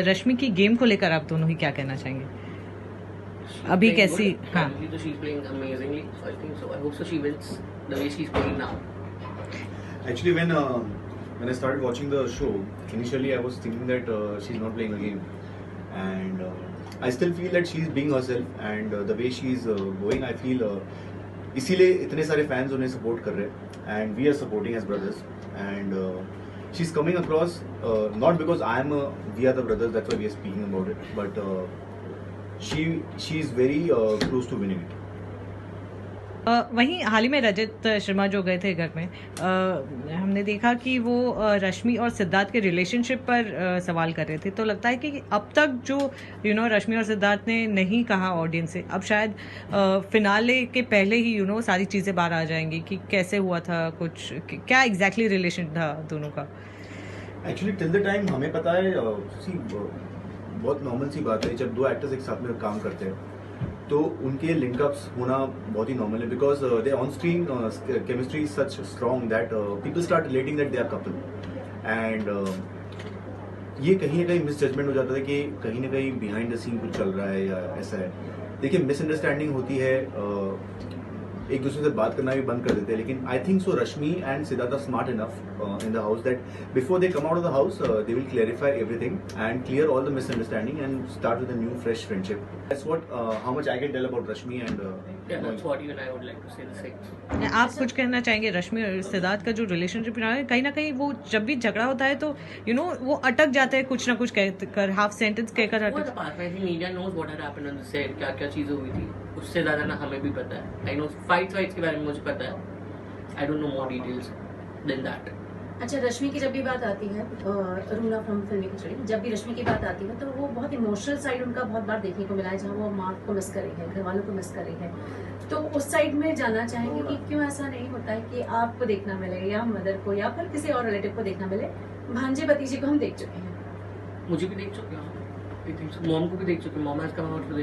रश्मि की गेम को लेकर आप दोनों ही क्या कहना चाहेंगे? अभी कैसी? हाँ, तो she is playing amazingly, so I think so I hope so she wins the way she is playing now. Actually, when I started watching the show, initially I was thinking that she's not playing a game, and I still feel that she's being herself, and the way she's going, I feel इसीलिए इतने सारे fans उन्हें support कर रहे हैं, and we are supporting as brothers, and she's coming across not because we are the brothers, that's why we are speaking about it, but she is very close to winning it. वहीं हाल ही में रजत शर्मा जो गए थे घर में, हमने देखा कि वो रश्मि और सिद्धार्थ के रिलेशनशिप पर सवाल कर रहे थे। तो लगता है कि अब तक जो रश्मि और सिद्धार्थ ने नहीं कहा ऑडियंस से, अब शायद फिनाले के पहले ही सारी चीज़ें बाहर आ जाएंगी कि कैसे हुआ था, कुछ क्या एग्जैक्टली रिलेशन था दोनों का। एक्चुअली टिल द टाइम हमें पता है, बहुत नॉर्मल सी बात है जब दो एक्टर्स एक साथ में काम करते हैं तो उनके लिंकअप्स होना बहुत ही नॉर्मल है, because they on screen chemistry is such strong that people start relating that they are couple, and ये कहीं ना कहीं मिस जजमेंट हो जाता है कि कहीं ना कहीं बिहाइंड द सीन कुछ चल रहा है या ऐसा है। देखिए, मिसअंडरस्टैंडिंग होती है, एक दूसरे से बात करना भी बंद कर देते हैं, लेकिन I think so Rashmi and Siddharth are smart enough in the house that before they come out of the house they will clarify everything and clear all the misunderstanding and start with a new fresh friendship. That's what how much I can tell about Rashmi and That's what even I would like to say the same. आप कुछ कहना चाहेंगे? रश्मि और सिद्धार्थ का जो relationship रहा है, कहीं ना कहीं वो जब भी झगड़ा होता है तो वो अटक जाते हैं कुछ ना कुछ कहकर, हाफ सेंटेंस कहकर अटक। Media knows what had happened on the set, क्या क्या चीजें हुई थी, उससे ज्यादा ना हमें भी पता है। आई नो फाइट्स के बारे में मुझे पता है, I don't know more details than that. अच्छा, रश्मि की जब भी बात आती है, रूना फ्रॉम फिल्मी खिचड़ी, जब भी रश्मि की बात आती है तो वो बहुत इमोशनल साइड उनका बहुत बार देखने को मिला है, जहाँ वो माँ को मिस कर रही है, घर वालों को मिस कर रही है। तो उस साइड में जानना चाहेंगे कि क्यों ऐसा नहीं होता है कि आपको देखना मिले या मदर को या फिर किसी और रिलेटिव को देखना मिले। भांजे भतीजे को हम देख चुके हैं, मुझे भी देख चुके हैं, मॉम को भी देख चुके हैं, mom has come out to the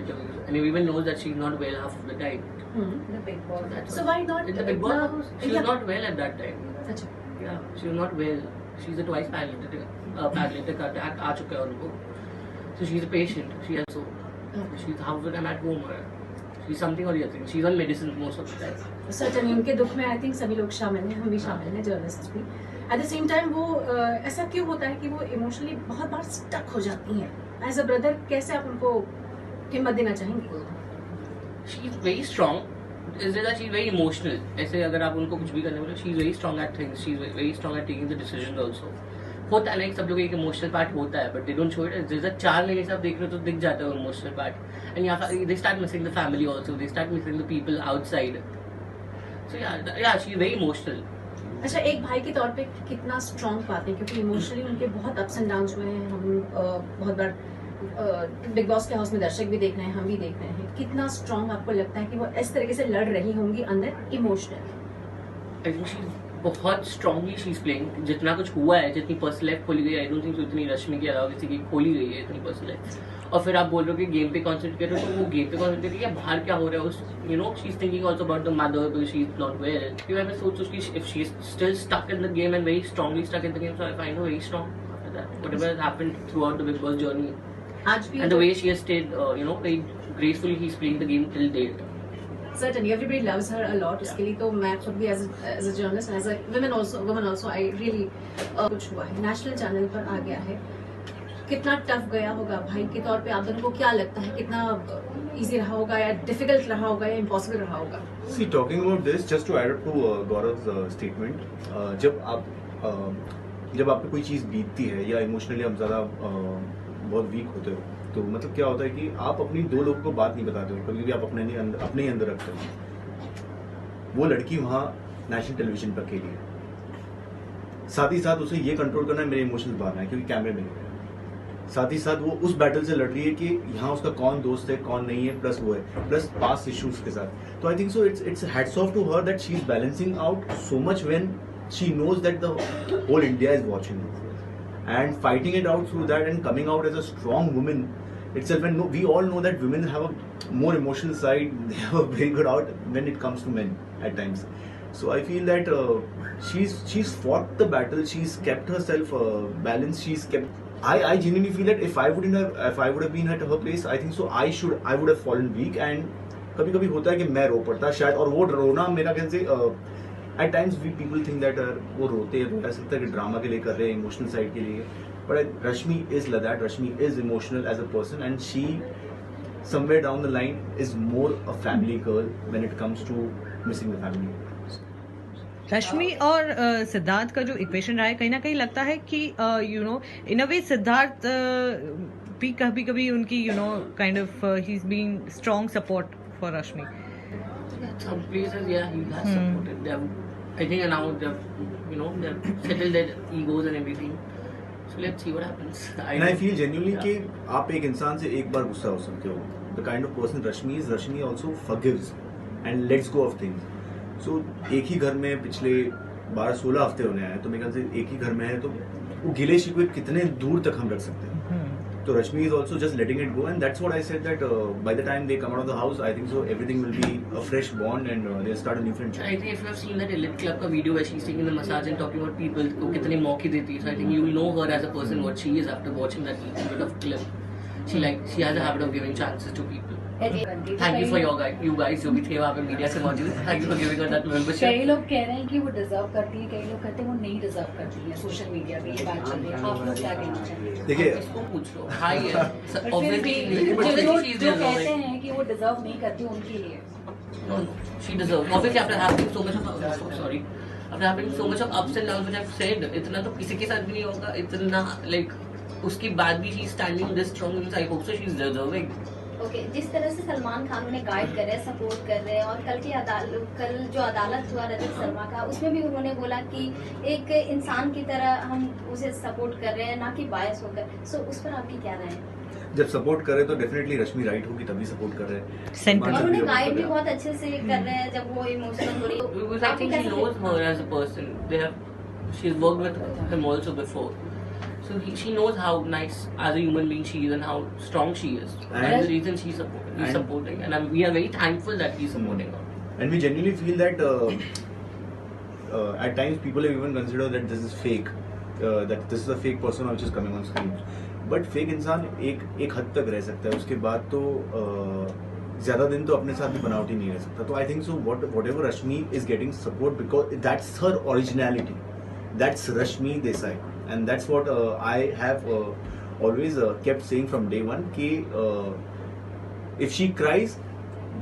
end even knows that she is not well half of the time. The big boss, so why not in the big boss she was not well at that time. अच्छा, yeah she was not well, she is a twice paralytic attack आ चुका है उनको, so she is a patient, she has so she is how when I am at home, she is something और she is on medicine most of the time. Certainly उनके दुख में I think सभी लोग शामिल हैं, हम भी शामिल हैं, जर्नलिस्ट भी। एट द सेम टाइम वो ऐसा क्यों होता है कि वो इमोशनली बहुत बार स्टक हो जाती हैं? एज अ ब्रदर कैसे आप उनको हिम्मत देना चाहेंगे? She is very strong, is that she's very emotional. ऐसे अगर आप उनको कुछ भी करने बोले, she is very strong at things, she is very strong at taking the decisions also. होता है ना, सब लोग एक इमोशनल पार्ट होता है, but they don't show it. जैसे 4 महीने से आप देख रहे हो तो दिख जाता है वो इमोशनल पार्ट, एंड यहाँ they start missing the family also, they start missing the people outside. So yeah she is very emotional. अच्छा, एक भाई के तौर पे कितना स्ट्रांग पाते हैं, क्योंकि इमोशनली उनके बहुत अप्स एंड डाउन्स हुए हैं। हम बहुत बार बिग बॉस के हाउस में दर्शक भी देख रहे हैं, हम भी देख रहे हैं, कितना स्ट्रांग आपको लगता है कि वो इस तरीके से लड़ रही होंगी अंदर इमोशनली? आई थिंक शी बहुत स्ट्रांगली शी इज प्लेइंग. जितना कुछ हुआ है, जितनी पर्सनल लाइफ खोली गई, आई डोंट थिंक उतनी रश्मि के अलावा किसी की खोली गई है इतनी पर्सनल लाइफ. और फिर आप बोल रहे हो कि गेम पे कॉन्सेंट्रेट करो, तो वो गेम पे कॉन्सेंट्रेट करिए, बाहर क्या हो रहा है उस she is thinking also about the mother, because she is not well. क्यों मैं सोच कि if she is still stuck in the game and very strongly stuck in the game, so I find her very strong after that whatever has happened throughout the big Boss journey. आज भी And the way she has stayed, very gracefully he's playing the game till date. Certainly, everybody loves her a lot. उसके लिए तो मैं खुद भी as a journalist, as a woman also, I really कुछ हुआ है, नेशनल चैनल पर आ गया है, कितना टफ गया होगा भाई के तौर पे? आप दोनों को क्या लगता है, कितना इजी रहा होगा या डिफिकल्ट रहा होगा या इम्पॉसिबल रहा होगा? See, talking about this, just to add up to Gaurav's statement, जब आप पे कोई चीज़ बीतती है या इमोशनली आप ज़्यादा बहुत वीक होते हो, तो मतलब क्या होता है कि आप अपनी 2 लोगों को बात नहीं बताते हो, कभी कभी आप अपने ही अंदर रखते हो। वो लड़की वहाँ नेशनल टेलीविजन पर खेली है, साथ ही साथ उसे ये कंट्रोल करना है मेरे इमोशंस बाहर है क्योंकि कैमरे में है, साथ ही साथ वो उस बैटल से लड़ रही है कि यहाँ उसका कौन दोस्त है कौन नहीं है, प्लस वो है, प्लस पास्ट इश्यूज के साथ. तो I think so it's hats off to her that she is balancing out so much when she knows that the whole India is watching and fighting it out through that and coming out as a strong woman itself. And we all know that women have a more emotional side, they have a very good out when it comes to men at times. So I feel that she's fought the battle, she's kept herself balanced, she's kept I genuinely feel that if I would have been at her place, I think so I would have fallen weak, and कभी कभी होता है कि मैं रो पड़ता शायद, और वो रोना मेरा ख्याल से at times we people think that वो रोते हैं तो ऐसा लगता है कि ड्रामा के लिए कर रहे हैं, इमोशनल साइड के लिए, but Rashmi is like that. Rashmi is emotional as a person, and she somewhere down the line is more a family girl when it comes to missing the family. रश्मि और सिद्धार्थ का जो equation रहा है, कहीं ना कहीं लगता है कि यू नो इन अ वे सिद्धार्थ भी कभी कभी उनकी kind of he is being strong support for Rashmi. Some places, yeah, he has supported them. I think now they've settled their egos and everything. So let's see what happens. And I feel genuinely कि आप एक इंसान से एक बार गुस्सा हो सकते हो. The kind of person Rashmi is, Rashmi also forgives and lets go of things. So एक ही घर में पिछले 12-16 हफ्ते होने आए, तो मेरे ख्याल से एक ही घर में है, तो वो गिले शिकवे कितने दूर तक हम रख सकते हैं. तो Rashmi is also just letting it go, and that's what I said, that by the time they come out of the house, I think so everything will be a fresh bond, and they'll start a new friendship. I think if you have seen that Elite Club का video where she's taking the massage and talking about people को कितने मौके देती है, so I think you will know her as a person what she is after watching that little bit of clip. She has a habit of giving chances to people. Thank you for you guys जो भी थे वहाँ पे media से मौजूद. Thank you for giving her that membership. कई लोग कह रहे हैं कि वो डिजर्व करती है, कई लोग कहते हैं वो नहीं डिजर्व करती है. सोशल मीडिया पे ये बात चल रही है, आप लोग क्या कहना चाहिए? देखिए, इसको पूछ लो. हाई है. फिर भी जो कहते हैं कि वो डिजर्व नहीं करती, उनके लिए No, she deserves. Obviously, after having so much of ups and downs, which I've said, इतना तो किसी के साथ भी नहीं होगा. इतना like उसके बाद भी she's standing this strong, means I hope so she's deserving. Okay जिस तरह से सलमान खान उन्हें गाइड कर रहे हैं, सपोर्ट कर रहे हैं, और कल जो अदालत हुआ रजत शर्मा का, उसमें भी उन्होंने बोला कि एक इंसान की तरह हम उसे सपोर्ट कर रहे हैं, ना कि बायस होकर. सो उस पर आपकी क्या राय है? जब सपोर्ट करे तो डेफिनेटली रश्मि राइट होगी, तभी सपोर्ट कर रहे हैं. और उन्हें गाइड भी बहुत अच्छे से कर रहे हैं जब वो इमोशनल हो रही है. Because I think she knows her as a person. She's worked with him also before. So she knows how nice as a human being she is and how strong she is. And that's the reason he's supporting. And we are very thankful that he's supporting her. And we genuinely feel that at times people have even considered that this is fake, that this is a fake person which is coming on screen. But fake इंसान एक हद तक रह सकता है, उसके बाद तो ज़्यादा दिन तो अपने साथ भी बनावटी नहीं रह सकता. तो I think so whatever Rashmi is getting support, because that's her originality. That's Rashmi Desai. And that's what I have always kept saying from day one, कि if she cries,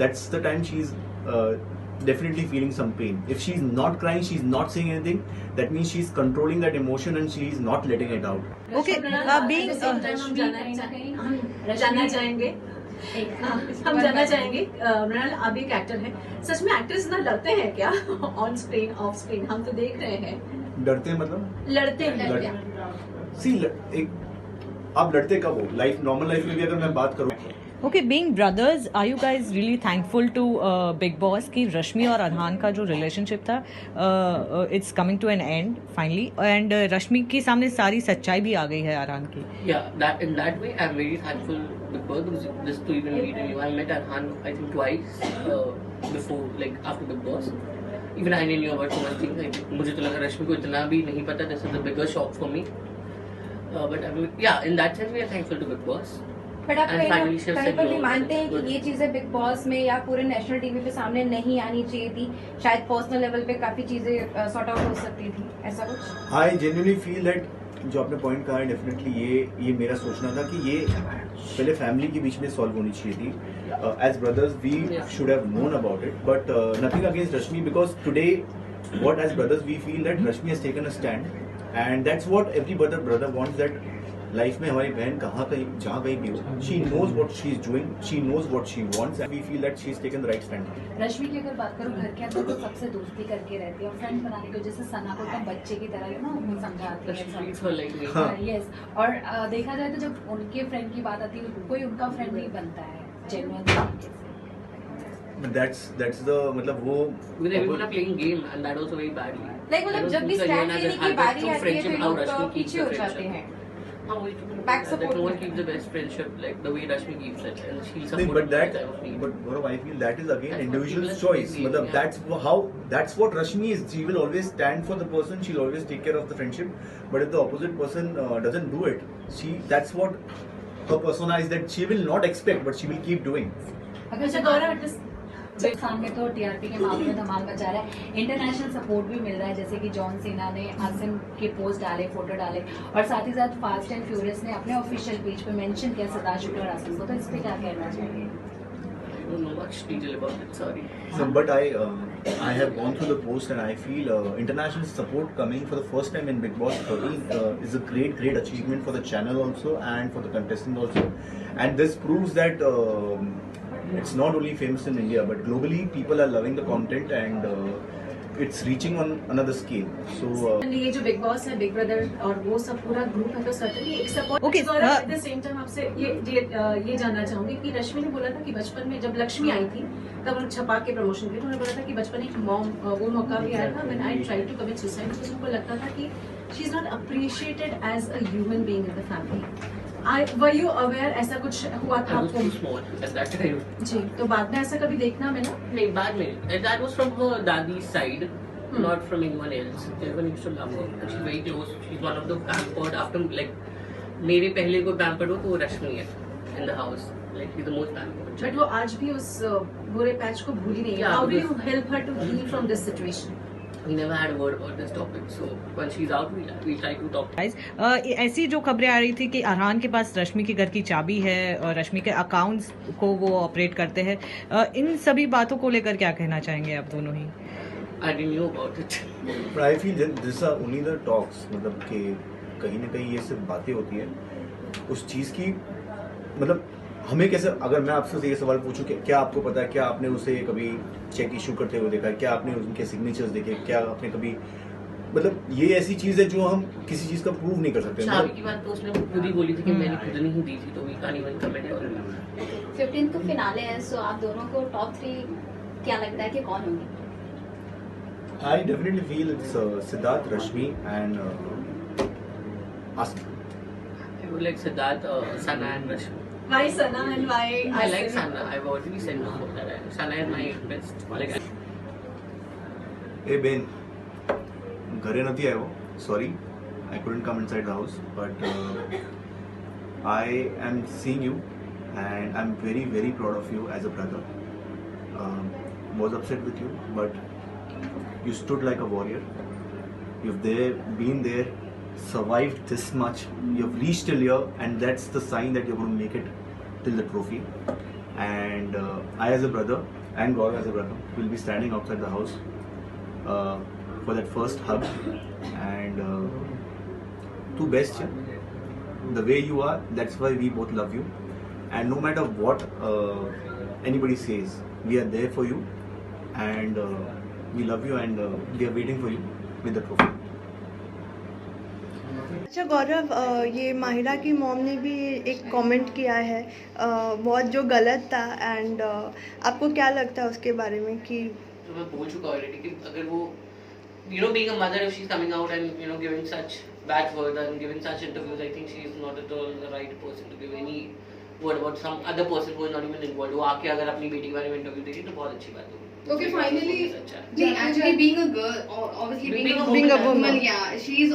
that's the time she's definitely feeling some pain. If she's not crying, she's not saying anything, that means she's controlling that emotion and she's not letting it out. Okay, being जानना चाहेंगे मृणाल, आप एक actor हैं, सच में actors ना लड़ते हैं क्या ऑन स्क्रीन ऑफ स्क्रीन? हम तो देख रहे हैं. डरते हैं मतलब? लड़ते हैं. आप लड़ते कब हो? नॉर्मल लाइफ में भी अगर मैं बात करूँ. Okay, being brothers, are you guys really thankful to Big Boss कि रश्मि और अरहान का जो रिलेशनशिप था, it's coming to an end finally, and रश्मि के सामने सारी सच्चाई भी आ गई है अरहान की. Yeah, in that way I'm very thankful because just to even meet him. I met Arhan I think twice before, like after Big Boss. Even I didn't know about so much things. मुझे तो लगा रश्मि को इतना भी नहीं पता. This is the biggest shock for me. But I mean, yeah, in that sense we are thankful to Big Boss. But आप कहीं पर भी मानते हैं कि ये चीजें बिग बॉस में या पूरे नेशनल टीवी पे सामने नहीं आनी चाहिए थी, शायद पर्सनल लेवल पे काफी चीजें सॉर्ट आउट हो सकती थी, ऐसा कुछ? आई जेन्युइनली फील दैट जो आपने पॉइंट कहा है, डेफिनेटली ये मेरा सोचना था कि ये पहले फैमिली के बीच में सॉल्व होनी चाहिए थी. As brothers we should have known about it, but nothing against Rashmi, because today what as brothers we feel that Rashmi has taken a stand, and that's what every brother wants, that life में हमारी बहन जहाँ कहीं भी हो, she knows what she is doing, she knows what she wants, and we feel that she is taken the right stand. Rashmi की अगर बात करूं, घर के अंदर तो सबसे दोस्ती करके रहती है और फ्रेंड बनाने को जैसे सना को तो बच्चे की तरह ना समझाती है. यस, और देखा जाए तो जब उनके फ्रेंड की बात आती है, कोई उनका फ्रेंड नहीं बनता है जेन्युइन तरीके से. That's the मतलब वो because everyone are playing game and that also very badly. Like मतलब जब भी स्टैंड लेने की बारी आती है तो लोग पीछे हो जाते हैं. Back That support no one में। keeps the best friendship like the way Rashmi keeps it, and she'll नहीं, support but you that, in time of need. but Gaurav, I feel that is again That's what individual's people choice. feel, मतलब yeah. that's what Rashmi is. She will always stand for the person. She'll always take care of the friendship. But if the opposite person doesn't do it, that's what her persona is. That she will not expect, but she will keep doing. अगर अच्छा जो गौरव पाकिस्तान में तो TRP के मामले में धमाल मचा रहा है, इंटरनेशनल सपोर्ट भी मिल रहा है, जैसे कि जॉन सीना ने आसिम के पोस्ट डाले, फोटो डाले, और साथ ही साथ फास्ट एंड फ्यूरियस ने अपने ऑफिशियल पेज पे मेंशन किया सिद्धार्थ शुक्ला और आसिम को, तो इस पे क्या कहना चाहिए? I don't know much detail about it. Sorry. So, but I have gone through the post and I feel international support coming for the first time in Big Boss 13 is a great achievement for the channel also and for the contestant also. And this proves that it's not only famous in India but globally people are loving the content and it's reaching on another scale. So ये जो big boss है, big brother और वो सब पूरा group है, तो certainly एक support. Okay, at the same time आपसे ये जानना चाहूंगी कि रश्मि ने बोला था कि बचपन में जब लक्ष्मी आई थी तब उन्होंने छपा के प्रमोशन किया, उन्होंने बोला था कि बचपन एक मॉम वो मौका भी आया था when I tried to commit suicide, तो उनको लगता था कि she is not appreciated as a human being in the family. Were you aware ऐसा कुछ हुआ था I was आपको? too small at that time. जी, तो बाद में ऐसा कभी देखना मिला? नहीं, बाद में. And that was from her daddy's side, not from anyone else. Everyone used to love her. And she's very close. She's one of the pampered. After like, मेरे पहले को pampered हो तो वो रश्मि है in the house. Like she's the most pampered. But वो आज भी उस बुरे पैच को भूली नहीं है। Yeah, how do because- you help her to heal from this situation? We never had a word about this topic. So once she's out, we try to talk. Guys, ऐसी जो खबरें आ रही थी कि अरहान के पास रश्मि के घर की चाबी है और रश्मि के अकाउंट्स को वो ऑपरेट करते हैं, इन सभी बातों को लेकर क्या कहना चाहेंगे आप दोनों ही? I didn't know about it. but I feel that these are only the talks. मतलब कि कहीं ना कहीं ये सिर्फ बातें होती है उस चीज़ की। मतलब हमें कैसे, अगर मैं आपसे ये सवाल पूछूं कि क्या आपको पता है, क्या आपने उसे कभी चेक इशू करते हुए देखा है, क्या आपने उनके सिग्नेचर्स देखे, क्या आपने कभी, मतलब ये ऐसी चीज़ है जो हम किसी चीज़ का प्रूव नहीं कर सकते। चाबी की बात तो उसने खुद ही बोली थी कि मैंने खुद नहीं दी थी, तो we can't even comment on it. 15 को फिनाले है, सो आप दोनों को टॉप 3 क्या लगता है कि कौन होंगे? I definitely feel it's Siddharth, Rashmi and Asim. I would like Siddharth, Sana and Rashmi. Why Sana and why I like Sana. I've already said before that Sana is my best. Like, A Ben, घरे નથી આવ્યો, sorry, I couldn't come inside the house, but I am seeing you and I'm very very proud of you as a brother. Was upset with you, but you stood like a warrior. You've been there, survived this much. You've reached till here, and that's the sign that you're going to make it till the trophy. And I, as a brother, and Gaurav as a brother, will be standing outside the house for that first hug. And to best, the way you are, that's why we both love you. And no matter what anybody says, we are there for you, and we love you, and we are waiting for you with the trophy. अच्छा गौरव, ये माहिरा की mom ने भी एक comment किया है बहुत जो गलत था, एंड आपको क्या लगता है उसके बारे में कि तो मैं बोल चुका ऑलरेडी कि अगर वो being a mother, if she's coming out and giving such bad words and giving such interviews, I think she is not at all the right person to give any word about some other person who is not even involved. वो आके अगर अपनी बेटी के बारे में interview देगी तो बहुत अच्छी बात होगी. Okay, finally, अच्छा है. the actually being a girl, or obviously being a woman, yeah, she's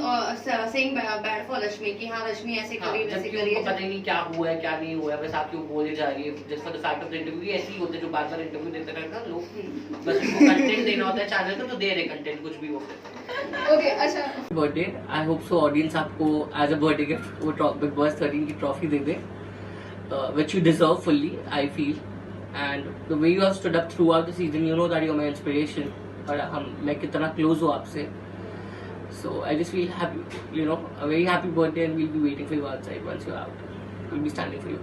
saying bad for Rashmi कि हाँ रश्मि ऐसे करी वैसे जबकि करी उनको पता ही नहीं क्या हुआ है क्या नहीं हुआ है, बस आपकी वो बोले जा रही है just for the fact of the interview. ऐसे ही होते जो बार बार इंटरव्यू देते रहते हैं लोग, बस उनको कंटेंट देना होता है चैनल पे तो दे रहे कंटेंट कुछ भी हो. Okay, अच्छा बर्थडे, आई होप सो ऑडियंस आपको एज अ बर्थडे गिफ्ट वो बिग बॉस 13 की trophy they they, which you deserve fully, I feel. And the way you have stood up throughout the season, you know that you're my inspiration. और हम मैं कितना close हूँ आपसे. So I just feel happy, a very happy birthday, and we'll be waiting for you outside once you're out. We'll be standing for you.